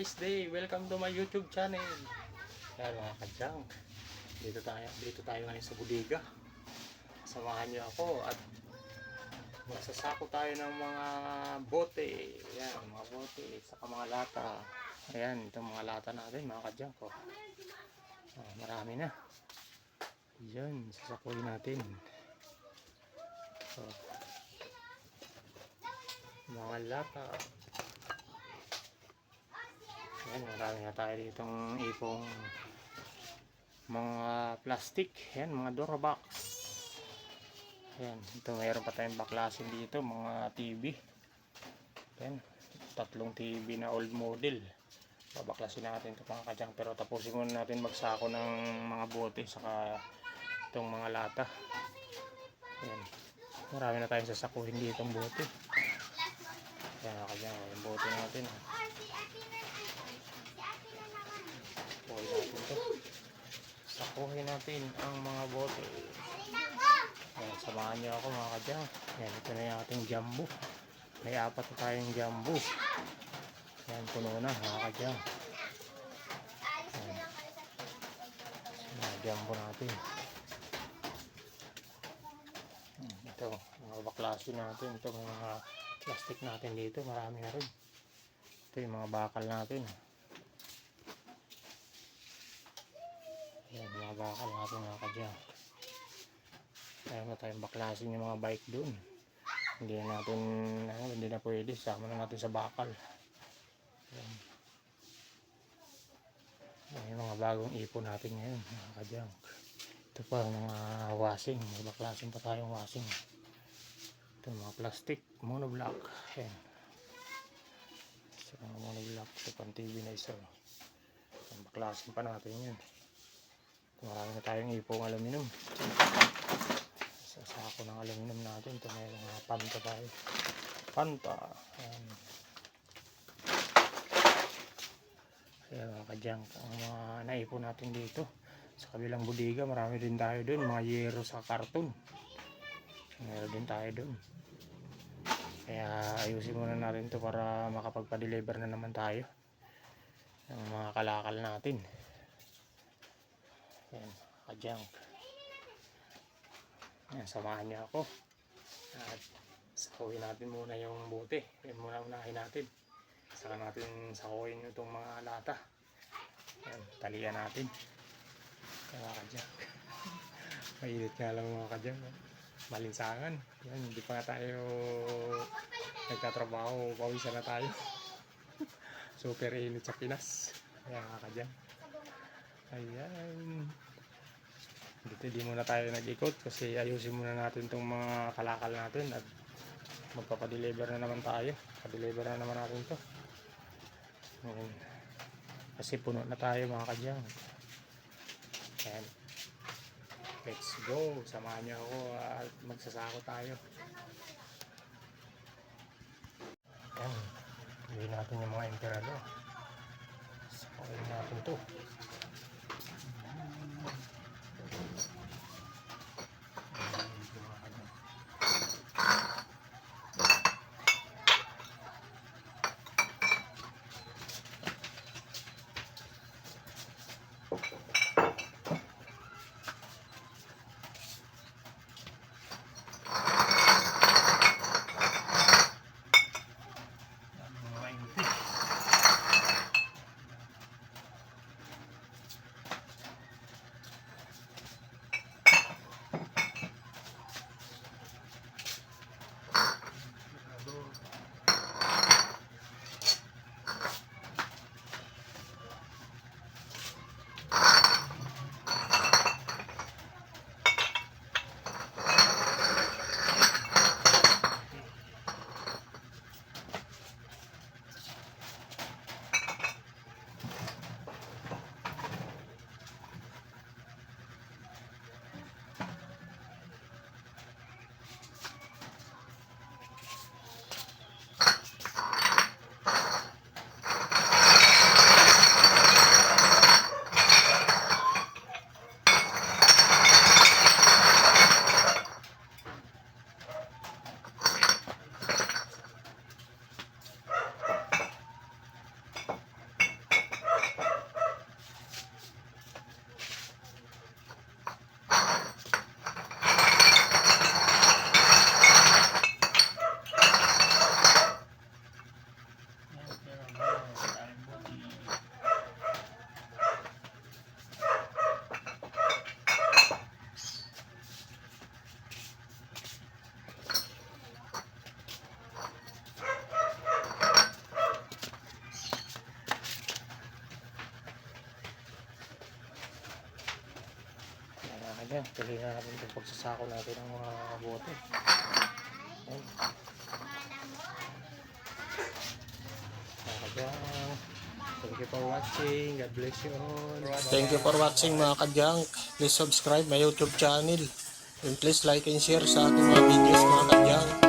nice day. Welcome to my YouTube channel. Yan mga kadyang. Dito tayo ngayon sa bodega. Samahan niyo ako at magsasako tayo ng mga bote. Yan, mga bote. Saka mga lata. Ayan, itong mga lata natin mga kadyang ko. Marami na. Yan, sasakuin natin. So, mga lata. Yan, marami na tayo ditong ipong mga plastic. Yan, mga Durabox. Yan, ito mayroon pa tayong baklasin dito, mga TV. Yan, 3 TV na old model. Babaklasin natin ito mga kadyang. Pero tapusin muna natin magsako ng mga bote saka itong mga lata. Yan, marami na tayong sasakuhin ditong bote. Yan mga kadyang, yung bote natin. Sakuhin natin ang mga bote. Yan, samahan niyo ako mga kadyang. Yan, ito na yung ating jumbo. May 4 na tayong jumbo. Yan, puno na mga kadyang. Yan, jumbo natin. Ito, mga baklasin natin. Ito, mga plastic natin dito. Marami na rin. Ito yung mga bakal natin. Yan, mga bakal natin mga kadyang. Kaya na tayong baklasin yung mga bike dun. Hindi na pwede. Sama na natin sa bakal. Yan. Yan yung mga bagong ipon natin ngayon mga kadyang. Ito pa mga washing. May baklasin pa tayong washing. Ito mga plastic. Monoblock. Yan. So, mga monoblock. Ito pang TV na isa. Baklasin pa natin yan. Marami na tayong ipong aluminum. Sasako ng aluminum natin. Ito may mga panta tayo. Panta. Ayan. Ayan mga kadyang. Ang mga naipon natin dito. Sa kabilang bodega. Marami din tayo dun. Mga yero sa karton. Meron din tayo dun. Kaya ayusin muna natin to para makapagpa-deliver na naman tayo. Ng mga kalakal natin. Yan, kadyang. Yan, samahan niyo ako. At sakuhin natin muna yung bote. Yan muna unahin natin. Saka natin sakuhin itong mga lata. Yan, talian natin. Yan, kadyang. Mainit nga lang mga kadyang. Malinsangan. Yan, hindi pa tayo nagtatrabaho. Pawisan na tayo. Super init sa Pinas. Yan, kadyang. Ayan. Dito di muna tayo nag-ikot kasi ayusin muna natin itong mga kalakal natin at magpapadeliver na naman tayo. Padeliver na naman natin ito. Kasi puno na tayo mga kadyang. Ayan. Let's go. Samahan niyo ako at magsasako tayo. Ayan. Gawin natin yung mga emperador. Sakuhin natin ito. tuloy na natin itong pagsasako natin ng mga bote. Ayan. Mga kadyang, thank you for watching. God bless you all. Thank you for watching mga kadyang. Please subscribe my YouTube channel. And please like and share sa ating mga videos mga kadyang.